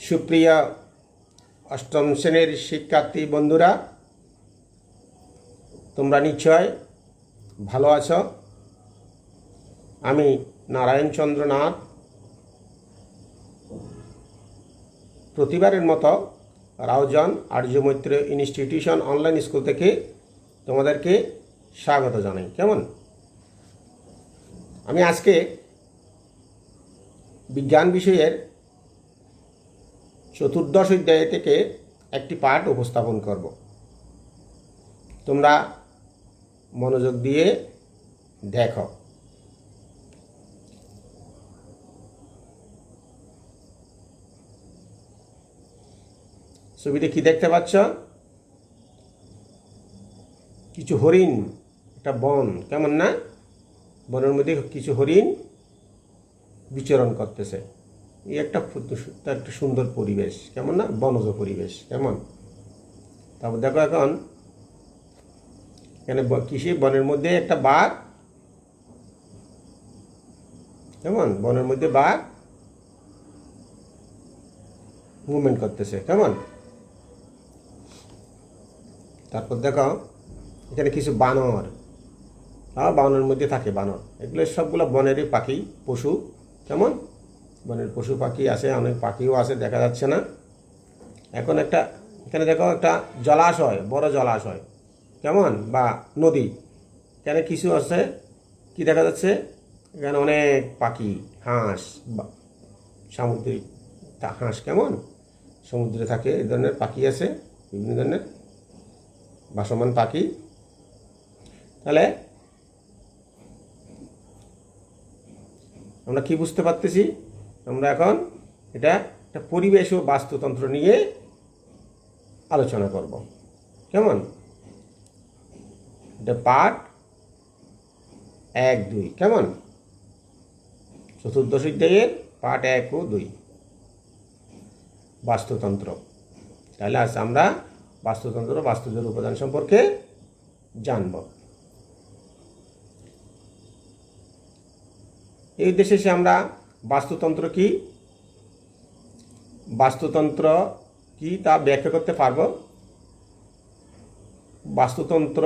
সুপ্রিয় অষ্টম শ্রেণীর শিক্ষার্থী বন্ধুরা, তোমরা নিশ্চয় ভালো আছো। আমি নারায়ণ চন্দ্র নাথ প্রতিবারের মতো রাউজান আর্যমৈত্র ইনস্টিটিউশন অনলাইন স্কুল থেকে তোমাদেরকে স্বাগত জানাই। কেমন? আমি আজকে বিজ্ঞান বিষয়ের চতুর্দশ অধ্যায় থেকে একটি পাঠ উপস্থাপন করব। তোমরা মনোযোগ দিয়ে দেখো। ছবিতে কি দেখতে পাচ্ছ? কিছু হরিণ, একটা বন, কেমন না? বনের মধ্যে কিছু হরিণ বিচরণ করতেছে। এই একটা সুন্দর পরিবেশ, কেমন না? বনজ পরিবেশ, কেমন? তারপর দেখো এখন এখানে কৃষি বনের মধ্যে একটা বাঘ, কেমন? বনের মধ্যে বাঘ মুভমেন্ট করতেছে, কেমন? তারপর দেখো এখানে কিছু বানর, বানরের মধ্যে থাকে বানর। এগুলো সবগুলো বনেরই পাখি, পশু, কেমন? বনের পশু পাখি আছে, অনেক পাখিও আছে, দেখা যাচ্ছে না। এখন এখানে দেখো একটা জলাশয়, বড় জলাশয়, কেমন? বা নদী। এখানে কিছু আছে, কি দেখা যাচ্ছে? এখানে অনেক পাখি, হাঁস, সামুদ্রিক হাঁস, কেমন? সমুদ্রে থাকে, এই ধরনের পাখি আছে, বিভিন্ন ধরনের ভাসমান পাখি। তাহলে আমরা কি বুঝতে পারতেছি? আমরা এখন এটা একটা পরিবেশ ও বাস্তুতন্ত্র নিয়ে আলোচনা করব, কেমন? এটা পাঠ 1-2, কেমন? চতুর্দশ অধ্যায়ের পাঠ 1 ও 2, বাস্তুতন্ত্র। তাহলে আজ আমরা বাস্তুতন্ত্র, বাস্তুজের উপাদান সম্পর্কে জানব। এই উদ্দেশ্যে আমরা বাস্তুতন্ত্র কি তা ব্যাখ্যা করতে পারব। বাস্তুতন্ত্র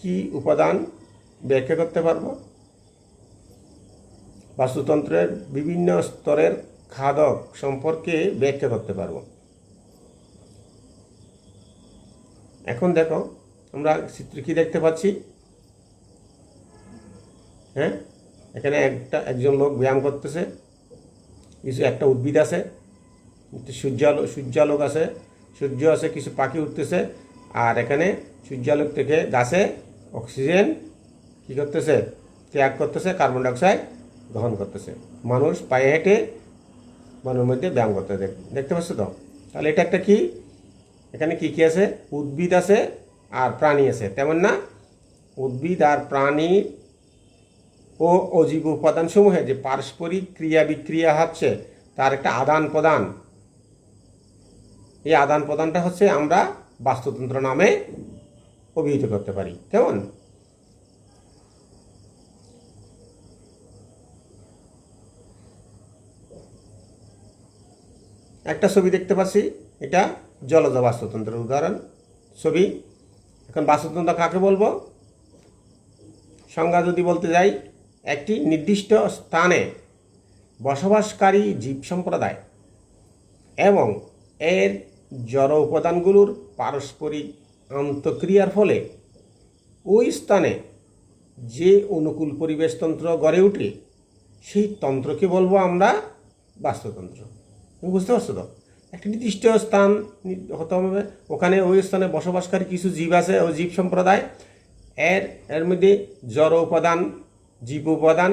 কি উপাদান ব্যাখ্যা করতে পারব। বাস্তুতন্ত্রের বিভিন্ন স্তরের খাদক সম্পর্কে ব্যাখ্যা করতে পারব। এখন দেখো আমরা চিত্রে কি দেখতে পাচ্ছি? হ্যাঁ, এখানে একজন লোক ব্যায়াম করতেছে, একটা উদ্ভিদ আছে, সূর্যালোক আছে, সূর্য আছে, কিছু পাখি উঠতেছে, আর এখানে সূর্যালোক থেকে গাছে অক্সিজেন কি করতেছে? ত্যাগ করতেছে, কার্বন ডাইঅক্সাইড গ্রহণ করতেছে। মানুষ পায়ে হেঁটে বনের মধ্যে ব্যায়াম করতে দেখতে পাচ্ছ তো? তাহলে এটা একটা কি? এখানে কি আছে? উদ্ভিদ আছে আর প্রাণী আছে, তেমন না? উদ্ভিদ আর প্রাণী ও অজীব উপাদানসমূহে যে পারস্পরিক ক্রিয়া বিক্রিয়া হচ্ছে, তার একটা আদান প্রদান। এই আদান প্রদানটা হচ্ছে আমরা বাস্তুতন্ত্র নামে অভিহিত করতে পারি, কেমন? একটা ছবি দেখতে পাচ্ছি, এটা জলজ বাস্তুতন্ত্রের উদাহরণ ছবি। এখন বাস্তুতন্ত্র কাকে বলবো? সংজ্ঞা যদি বলতে যাই, একটি নির্দিষ্ট স্থানে বসবাসকারী জীব সম্প্রদায় এবং এর জড় উপাদানগুলোর পারস্পরিক আন্তঃক্রিয়ার ফলে ওই স্থানে যে অনুকূল পরিবেশতন্ত্র গড়ে ওঠে, সেই তন্ত্রকে বলবো আমরা বাস্তুতন্ত্র। তুমি বুঝতে পারছো তো? একটা নির্দিষ্ট স্থান হতে হবে, ওখানে ওই স্থানে বসবাসকারী কিছু জীব আছে, ওই জীব সম্প্রদায়, এর মধ্যে জড় উপাদান, জীব উপাদান,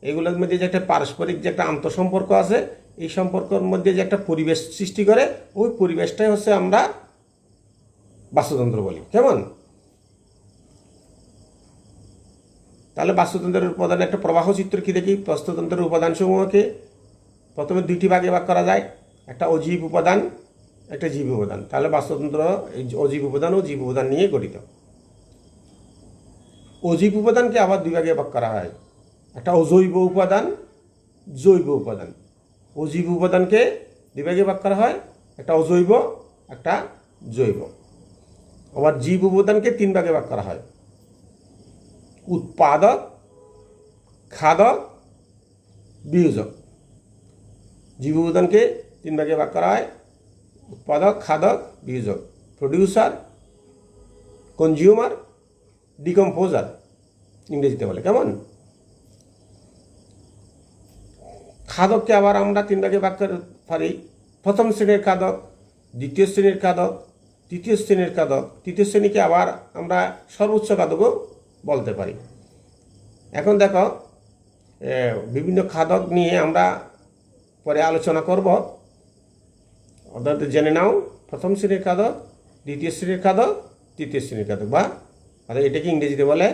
এগুলোর মধ্যে যে একটা পারস্পরিক যে একটা আন্তঃসম্পর্ক আছে, এই সম্পর্কের মধ্যে যে একটা পরিবেশ সৃষ্টি করে, ওই পরিবেশটাই হচ্ছে আমরা বাস্তুতন্ত্র বলি, কেমন? তাহলে বাস্তুতন্ত্রের উপাদান একটা প্রবাহ চিত্র কি দেখি? বাস্তুতন্ত্রের উপাদানসমূহকে প্রথমে 2টি ভাগে ভাগ করা যায়, একটা অজীব উপাদান, একটা জীব উপাদান। তাহলে বাস্তুতন্ত্র এই অজীব উপাদান ও জীব উপাদান নিয়ে গঠিত। অজীব উপাদানকে আবার 2 ভাগে ভাগ করা হয়, একটা অজৈব উপাদান, জৈব উপাদান। অজীব উপাদানকে 2 ভাগে ভাগ করা হয়, একটা অজৈব, একটা জৈব। আবার জীব উপাদানকে 3 ভাগে ভাগ করা হয়: উৎপাদক, খাদক, বিয়োজক। জীব উপাদানকে 3 ভাগে ভাগ করা হয়: উৎপাদক, খাদক, বিয়োজক। প্রডিউসার, কনজিউমার, ডিকম্পোজার ইংরেজিতে বলে। কেমন? খাদককে আবার আমরা 3 ভাগে ভাগ করতে পারি: প্রথম শ্রেণীর খাদক, দ্বিতীয় শ্রেণীর খাদক, তৃতীয় শ্রেণীর খাদক। তৃতীয় শ্রেণীকে আবার আমরা সর্বোচ্চ খাদকও বলতে পারি। এখন দেখো, বিভিন্ন খাদক নিয়ে আমরা পরে আলোচনা করব। অর্থাৎ জেনে নাও প্রথম শ্রেণীর খাদক, দ্বিতীয় শ্রেণীর খাদক, তৃতীয় শ্রেণীর খাদক, বা এটাকে ইংরেজিতে বলে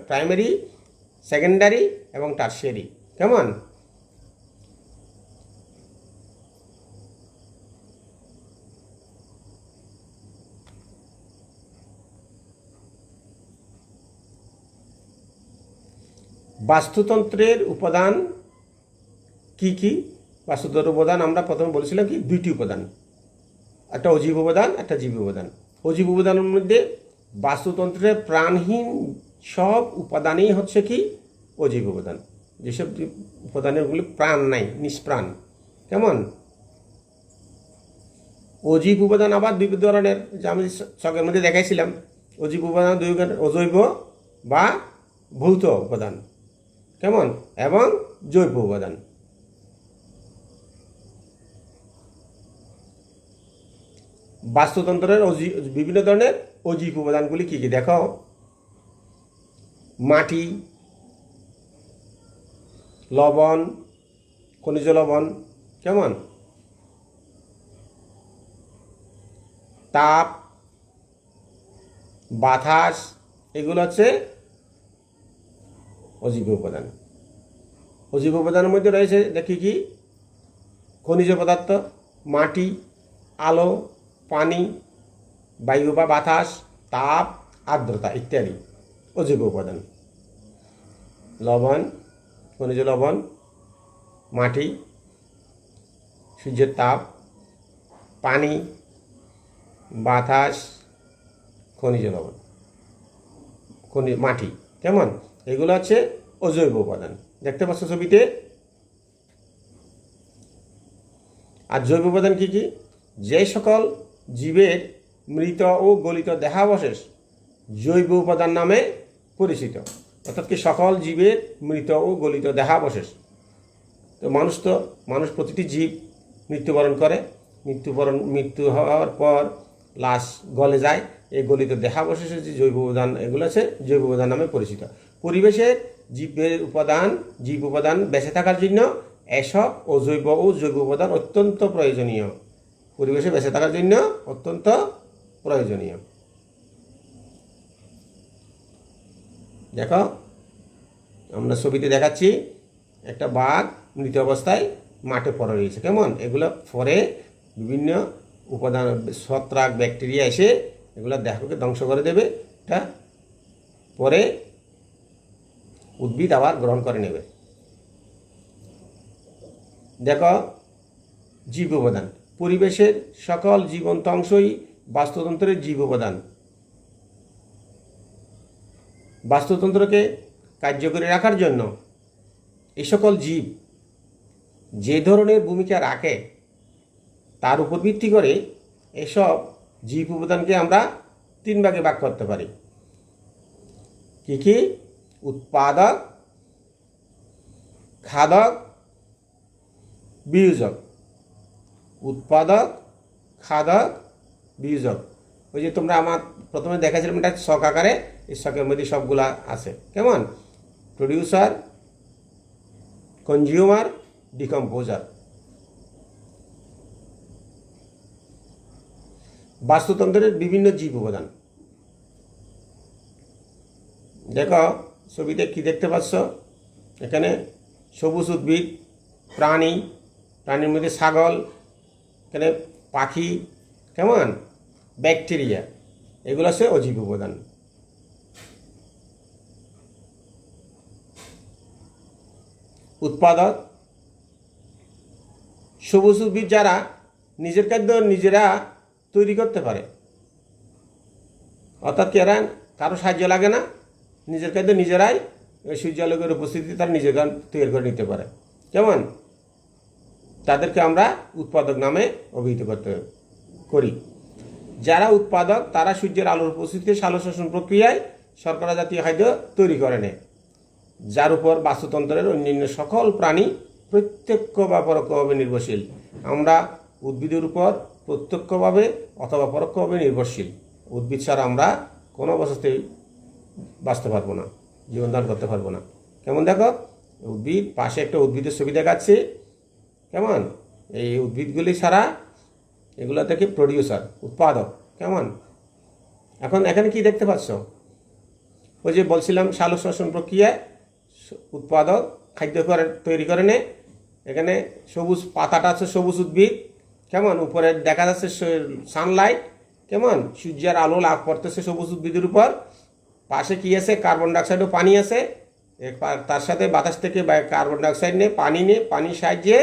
প্রাইমারি, সেকেন্ডারি এবং টারশিয়ারি। কেমন? বাস্তুতন্ত্রের উপাদান কি কি? বাস্তুতন্ত্রের উপাদান আমরা প্রথমে বলেছিলাম কি 2টি উপাদান, একটা অজীব উপাদান, একটা জীব উপাদান। অজীব উপাদানের মধ্যে বাস্তুতন্ত্রের প্রাণহীন সব উপাদানই হচ্ছে কি অজীব উপাদান। যেসব উপাদানগুলি প্রাণ নাই, নিষ্প্রাণ। কেমন? অজীব উপাদান আবার 2 ধরনের, যা আমি ছকের মধ্যে দেখাইছিলাম। অজীব উপাদান 2 অজৈব বা ভৌত উপাদান, কেমন, এবং জৈব উপাদান। বাস্তুতন্ত্রের বিভিন্ন ধরনের অজীব উপাদানগুলি কি কি দেখো: মাটি, লবণ, খনিজ লবণ, কেমন, তাপ, বাতাস, এগুলো হচ্ছে অজীব উপাদান। অজীব উপাদানের মধ্যে রয়েছে দেখি কি খনিজ পদার্থ, মাটি, আলো, পানি, বায়ু বা বাতাস, তাপ, আর্দ্রতা ইত্যাদি অজৈব উপাদান। লবণ, খনিজ লবণ, মাটি, সূর্যের তাপ, পানি, বাতাস, খনিজ লবণ, মাটি, কেমন, এগুলো হচ্ছে অজৈব উপাদান। দেখতে পাচ্ছ ছবিতে? আর জৈব উপাদান কি কি? যে সকল জীবের মৃত ও গলিত দেহাবশেষ জৈব উপাদান নামে পরিচিত। অর্থাৎ কি সকল জীবের মৃত ও গলিত দেহাবশেষ। তো মানুষ প্রতিটি জীব মৃত্যুবরণ করে। মৃত্যু হওয়ার পর লাশ গলে যায়। এই গলিত দেহাবশেষের যে জৈব উপাদান, এগুলো আছে জৈব উপাদান নামে পরিচিত। পরিবেশের জীব উপাদান বেঁচে থাকার জন্য এসব অজৈব ও জৈব উপাদান অত্যন্ত প্রয়োজনীয়। পরিবেশে বেঁচে থাকার জন্য অত্যন্ত প্রয়োজনীয়। দেখো, আমরা ছবিতে দেখাচ্ছি একটা বাঘ মৃত অবস্থায় মাঠে পড়ে রয়েছে। কেমন? এগুলো পরে বিভিন্ন উপাদান, ছত্রাক, ব্যাকটেরিয়া এসে এগুলো দেহকে ধ্বংস করে দেবে। এটা পরে উদ্ভিদ আবার গ্রহণ করে নেবে। দেখো, জীব উপাদান। পরিবেশের সকল জীবন্ত অংশই বাস্তুতন্ত্রের জীব উপাদান। বাস্তুতন্ত্রকে কার্যকরী রাখার জন্য এই সকল জীব যে ধরনের ভূমিকা রাখে তার উপর ভিত্তি করে এসব জীব উপাদানকে আমরা 3 ভাগে ভাগ করতে পারি। কি কি? উৎপাদক, খাদক, বিয়োজক। উৎপাদক, খাদক, বিয়োজক। ওই যে তোমরা আমার প্রথমে দেখাছিলাম এটা ছক আকারে, এই ছকের মধ্যে সবগুলা আছে। কেমন? Producer, consumer, decomposer. বাস্তুতন্ত্রের বিভিন্ন জীব উপাদান। দেখো ছবিতে কি দেখতে পাচ্ছ? এখানে সবুজ উদ্ভিদ, প্রাণীর মধ্যে ছাগল, এখানে পাখি, কেমন, ব্যাকটেরিয়া, এগুলো হচ্ছে অজীব উপাদান। উৎপাদক, সবুজ উদ্ভিদ যারা নিজের খাদ্য নিজেরা তৈরি করতে পারে, অর্থাৎ কি এরা কারো সাহায্য লাগে না, নিজের খাদ্য নিজেরাই সূর্যালোকের উপস্থিতি তার নিজেরা তৈরি করে নিতে পারে। কেমন? তাদেরকে আমরা উৎপাদক নামে অভিহিত করি। যারা উৎপাদক তারা সূর্যের আলোর উপস্থিতিতে সালোক সংশ্লেষণ প্রক্রিয়ায় শর্করা জাতীয় খাদ্য তৈরি করে নেয়, যার উপর বাস্তুতন্ত্রের অন্যান্য সকল প্রাণী প্রত্যক্ষ বা পরোক্ষভাবে নির্ভরশীল। আমরা উদ্ভিদের উপর প্রত্যক্ষভাবে অথবা পরোক্ষভাবে নির্ভরশীল। উদ্ভিদ ছাড়া আমরা কোনো অবস্থাতেই বাঁচতে পারবো না, জীবনধারণ করতে পারবো না। কেমন দেখো, উদ্ভিদ পাশে একটা উদ্ভিদের ছবি দেখাচ্ছে। কেমন? এই উদ্ভিদগুলি ছাড়া এগুলো থেকে প্রডিউসার, উৎপাদক। কেমন? এখন এখানে কি দেখতে পাচ্ছ? ওই যে বলছিলাম সালোক সংশ্লেষণ প্রক্রিয়ায় উৎপাদক খাদ্য তৈরি করে নেয়। এখানে সবুজ পাতাটা আছে সবুজ উদ্ভিদ। কেমন? উপরে দেখা যাচ্ছে সানলাইট। কেমন? সূর্যের আলো লাভ করতেছে সবুজ উদ্ভিদের উপর। পাশে কি আছে? কার্বন ডাইঅক্সাইড ও পানি আছে। তার সাথে বাতাস থেকে কার্বন ডাইঅক্সাইড নিয়ে পানির সাহায্যে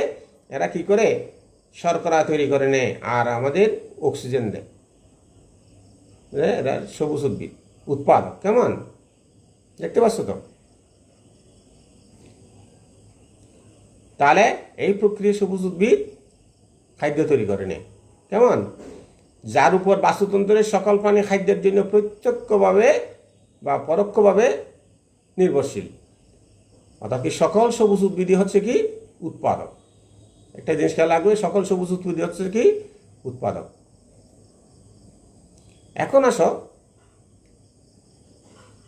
এরা কি করে? শর্করা তৈরি করে নেয় আর আমাদের অক্সিজেন দেয়। এরা সবুজ উদ্ভিদ উৎপাদক। কেমন? দেখতে পাচ্ছ তো? তাহলে এই প্রক্রিয়া সবুজ উদ্ভিদ খাদ্য তৈরি করে নেয়। কেমন? যার উপর বাস্তুতন্ত্রের সকল প্রাণী খাদ্যের জন্য প্রত্যক্ষভাবে বা পরোক্ষভাবে নির্ভরশীল। অর্থাৎ কি সকল সবুজ উদ্ভিদই হচ্ছে কি উৎপাদক। একটা জিনিস খেয়াল রাখবে, সকল সবুজ উদ্ভিদ হচ্ছে কি উৎপাদক। এখন আসো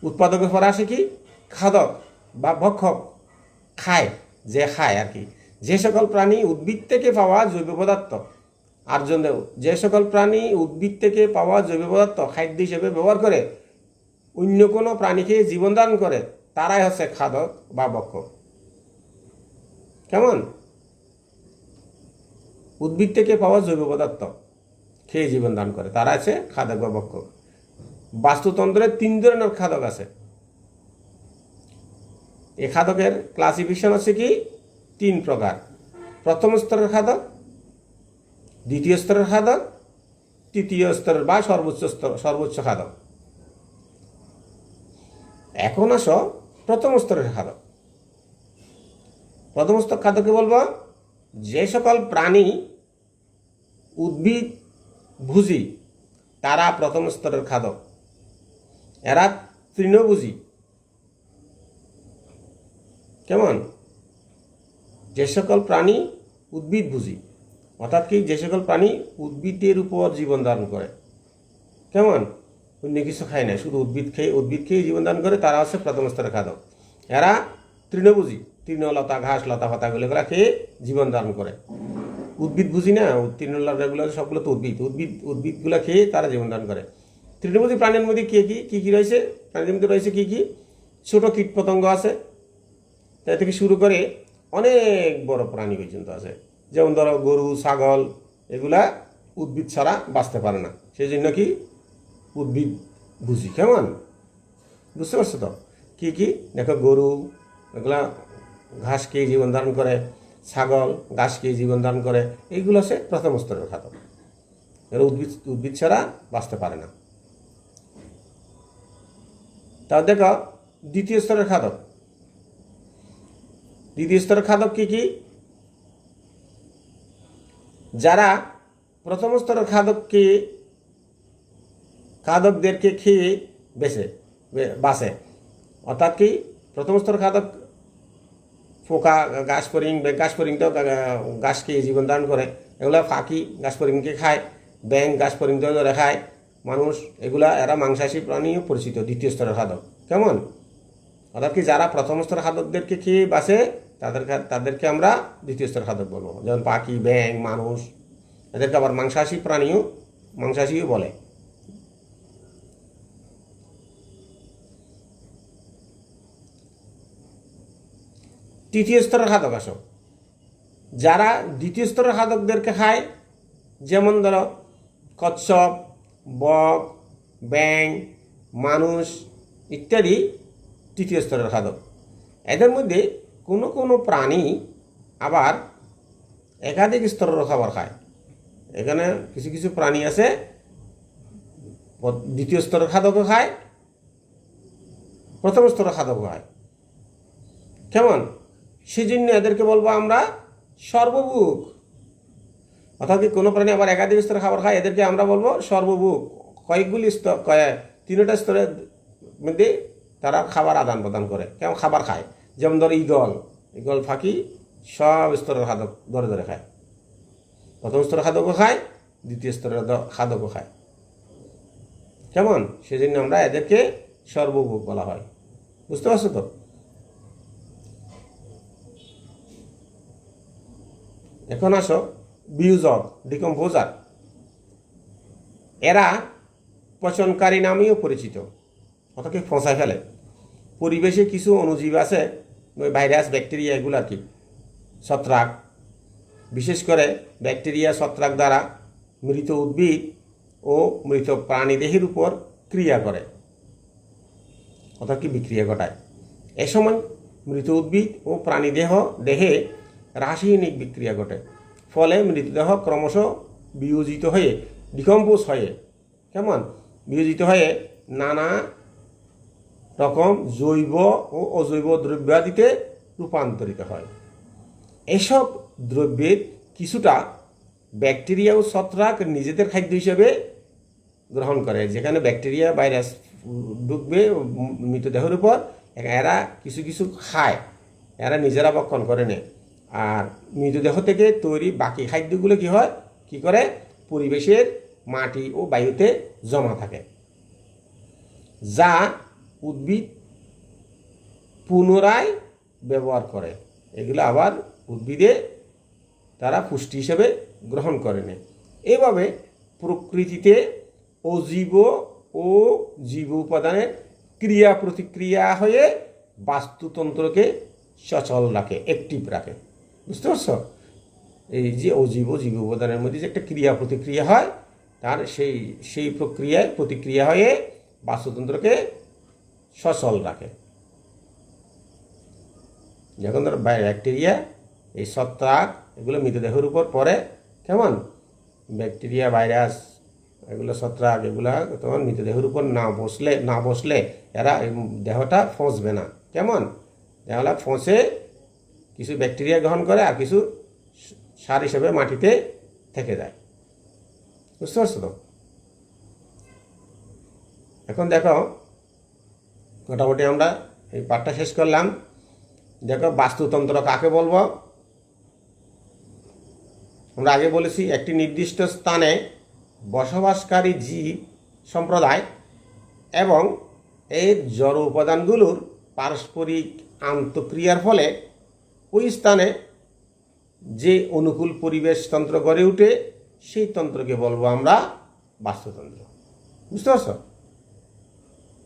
উৎপাদকের পরে আসে কি খাদক বা ভক্ষক। যে খায় আর কি, যে সকল প্রাণী উদ্ভিদ থেকে পাওয়া জৈব পদার্থ আর যে সকল প্রাণী উদ্ভিদ থেকে পাওয়া জৈব পদার্থ খাদ্য হিসেবে ব্যবহার করে অন্য কোনো প্রাণীকে জীবন দান করে তারাই হচ্ছে খাদক বা ভক্ষক। কেমন? উদ্ভিদ থেকে পাওয়া জৈব পদার্থ খেয়ে জীবন দান করে তারা আছে খাদক বা ভক্ষক। বাস্তুতন্ত্রের 3 ধরনের খাদক আছে। এই খাদকের ক্লাসিফিকেশন আছে কি 3 প্রকার। প্রথম স্তরের খাদক, দ্বিতীয় স্তরের খাদক, তৃতীয় স্তরের বা সর্বোচ্চ খাদক। এখন আসো প্রথম স্তরের খাদক। প্রথম স্তর খাদককে বলবো যে সকল প্রাণী উদ্ভিদ ভোজী তারা প্রথম স্তরের খাদক। এরা তৃণভোজী। কেমন? যে সকল প্রাণী উদ্ভিদ ভোজী, অর্থাৎ কি যে সকল প্রাণী উদ্ভিদের উপর জীবন ধারণ করে। কেমন? অন্য কিছু খায় না, শুধু উদ্ভিদ খেয়ে জীবন ধারণ করে তারা হচ্ছে প্রথম স্তরের খাদক। এরা তৃণভোজী, তৃণলতা ঘাস লতা পাতাগুলো খেয়ে জীবন ধারণ করে। উদ্ভিদ ভোজী না, তৃণলতাগুলো সবগুলো তো উদ্ভিদগুলো খেয়ে তারা জীবন ধারণ করে। তৃণভোজী প্রাণীর মধ্যে কি রয়েছে? প্রাণীর মধ্যে রয়েছে কি ছোট কীট পতঙ্গ আছে, তাই থেকে শুরু করে অনেক বড় প্রাণী পর্যন্ত আছে। যেমন ধরো গরু, ছাগল, এগুলা উদ্ভিদ ছাড়া বাঁচতে পারে না, সেই জন্য কি উদ্ভিদ ভোজী। কেমন? বুঝতে পারছো তো? কি দেখো, গরু এগুলা ঘাস খেয়ে জীবন ধারণ করে, ছাগল ঘাস খেয়ে জীবন ধারণ করে, এইগুলো হচ্ছে প্রথম স্তরের খাদক। এরা উদ্ভিদ ছাড়া বাঁচতে পারে না। তাও দেখো দ্বিতীয় স্তরের খাদক। দ্বিতীয় স্তরের খাদক কি? যারা প্রথম স্তরের খাদকদেরকে খেয়ে বাঁচে। অর্থাৎ কি প্রথম স্তরের খাদক পোকা, ঘাসফড়িংটাও ঘাস খেয়ে জীবন ধারণ করে। এগুলো পাখি ঘাসফড়িংকে খায়, ব্যাঙ ঘাসফড়িং ধরে খায়, মানুষ এরা মাংসাশী প্রাণীও পরিচিত দ্বিতীয় স্তরের খাদক। কেমন? অর্থাৎ কি যারা প্রথম স্তরের খাদকদেরকে খেয়ে বাঁচে তাদেরকে আমরা দ্বিতীয় স্তরের খাদক বলবো। যেমন পাখি, ব্যাঙ, মানুষ, এদেরকে আবার মাংসাশীও বলে। তৃতীয় স্তরের খাদক আসো, যারা দ্বিতীয় স্তরের খাদকদেরকে খায়, যেমন ধরো কচ্ছপ, বক, ব্যাঙ, মানুষ ইত্যাদি তৃতীয় স্তরের খাদক। এদের মধ্যে কোনো প্রাণী আবার একাধিক স্তরের খাবার খায়। এখানে কিছু কিছু প্রাণী আছে দ্বিতীয় স্তরের খাদ্যকে খায়, প্রথম স্তরের খাদ্য খায়। কেমন? সেজন্য এদেরকে বলবো আমরা সর্বভুক। অর্থাৎ কি কোনো প্রাণী আবার একাধিক স্তরের খাবার খায়, এদেরকে আমরা বলবো সর্বভুক। কয়েকগুলি স্তর, তিনটা স্তরের মধ্যে তারা খাবার আদান প্রদান করে, কেমন খাবার খায়। যেমন ধর ইগল ফাঁকি সব স্তরের খাদ্য ধরে ধরে খায়। প্রথম স্তরের খাদ্যকে খায়, দ্বিতীয় স্তরের খাদ্যকে খায়। কেমন? সেজন্য আমরা এদেরকে সর্বভুক বলা হয়। বুঝতে পারছো তো? এখন আসো বিয়োজক, ডিকম্পোজার। এরা পচনকারী নামেও পরিচিত, অর্থাৎ ফসায় ফেলে। পরিবেশে কিছু অণুজীব আছে, ভাইরাস, ব্যাকটেরিয়া, এগুলো আর কি, ছত্রাক। বিশেষ করে ব্যাকটেরিয়া, ছত্রাক দ্বারা মৃত উদ্ভিদ ও মৃত প্রাণীদেহের উপর ক্রিয়া করে, অর্থাৎ কি বিক্রিয়া ঘটায়। এ সময় মৃত উদ্ভিদ ও দেহে রাসায়নিক বিক্রিয়া ঘটে, ফলে মৃতদেহ ক্রমশ বিয়োজিত হয়ে, ডিকম্পোজ হয়ে, কেমন বিয়োজিত হয়ে নানা রকম জৈব ও অজৈব দ্রব্যাদিতে রূপান্তরিত হয়। এসব দ্রব্যের কিছুটা ব্যাকটেরিয়া ও ছত্রাক নিজেদের খাদ্য হিসেবে গ্রহণ করে। যেখানে ব্যাকটেরিয়া, ভাইরাস ঢুকবে মৃতদেহের উপর, এরা কিছু কিছু খায়, এরা নিজেরা ভক্ষণ করে নেয়। আর মৃতদেহ থেকে তৈরি বাকি খাদ্যগুলো কি করে পরিবেশের মাটি ও বায়ুতে জমা থাকে, যা উদ্ভিদ পুনরায় ব্যবহার করে। এগুলো আবার উদ্ভিদে তারা পুষ্টি হিসেবে গ্রহণ করে নেয়। এভাবে প্রকৃতিতে অজীব ও জীব উপাদানের ক্রিয়া প্রতিক্রিয়া হয়ে বাস্তুতন্ত্রকে সচল রাখে, অ্যাক্টিভ রাখে। বুঝতে পারছ? এই যে অজীব ও জীব উপাদানের মধ্যে যে একটা ক্রিয়া প্রতিক্রিয়া হয়, তার সেই প্রতিক্রিয়া হয়ে বাস্তুতন্ত্রকে সচল রাখে। যখন ধর ব্যাকটেরিয়া, এই ছত্রাক, এগুলো মৃতদেহের উপর পড়ে, কেমন ব্যাকটেরিয়া, ভাইরাস, এগুলো ছত্রাক, এগুলা তখন মৃতদেহের উপর না বসলে এরা দেহটা ফসবে না। কেমন? দেহটা ফসে কিছু ব্যাকটেরিয়া গ্রহণ করে আর কিছু সার হিসেবে মাটিতে থেকে যায়। বুঝতে পারছো তো? এখন দেখো, মোটামুটি আমরা এই পাঠটা শেষ করলাম। দেখো বাস্তুতন্ত্র কাকে বলবো? আমরা আগে বলেছি একটি নির্দিষ্ট স্থানে বসবাসকারী জীব সম্প্রদায় এবং এর জড় উপাদানগুলোর পারস্পরিক আন্তঃক্রিয়ার ফলে ওই স্থানে যে অনুকূল পরিবেশ তন্ত্র গড়ে ওঠে, সেই তন্ত্রকে বলবো আমরা বাস্তুতন্ত্র। বুঝতে পারছো?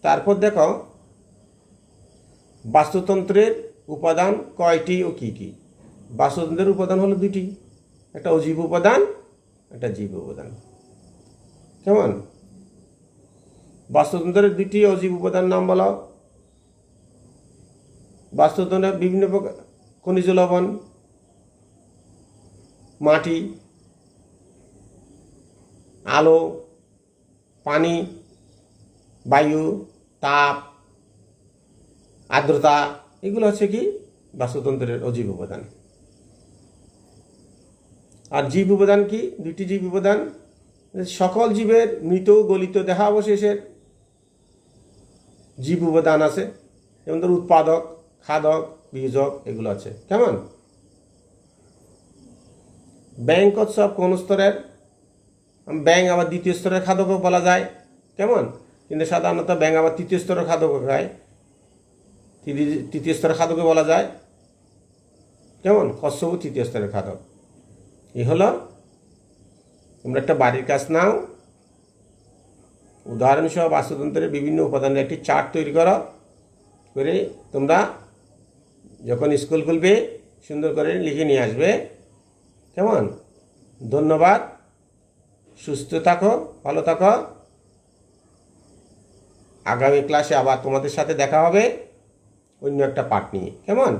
তারপর দেখো বাস্তুতন্ত্রের উপাদান কয়টি ও কি কি। বাস্তুতন্ত্রের উপাদান হলো দুটি, একটা অজীব উপাদান, একটা জীব উপাদান। কেমন? বাস্তুতন্ত্রের দুটি অজীব উপাদান নাম বলো। বাস্তুতন্ত্রের বিভিন্ন প্রকার খনিজ লবণ, মাটি, আলো, পানি, বায়ু, তাপ, আর্দ্রতা, এগুলো হচ্ছে কি বাস্তুতন্ত্রের অজীব উপাদান। আর জীব উপাদান কি? দুইটি জীব উপাদান, সকল জীবের মৃত গলিত দেহাবশেষের জীব উপাদান আছে। যেমন ধর উৎপাদক, খাদক, বিয়োজক, এগুলো আছে। কেমন? ব্যাঙ কচ্ছপ কোন স্তরের? ব্যাঙ আবার দ্বিতীয় স্তরের খাদকও বলা যায়। কেমন? কিন্তু সাধারণত ব্যাঙ আবার তৃতীয় স্তরের খাদকও খায়, তৃতীয় স্তরের খাদকে বলা যায়। কেমন? কচ্ছপও তৃতীয় স্তরের খাদক। এই হলো, তোমরা একটা বাড়ির কাজ নাও, উদাহরণসহ বাস্তুতন্ত্রের বিভিন্ন উপাদানের একটি চার্ট তৈরি করো, করে তোমরা যখন স্কুল খুলবে সুন্দর করে লিখে নিয়ে আসবে। কেমন? ধন্যবাদ, সুস্থ থাকো, ভালো থাকো। আগামী ক্লাসে আবার তোমাদের সাথে দেখা হবে অন্য একটা পাঠ নিয়ে। কেমন?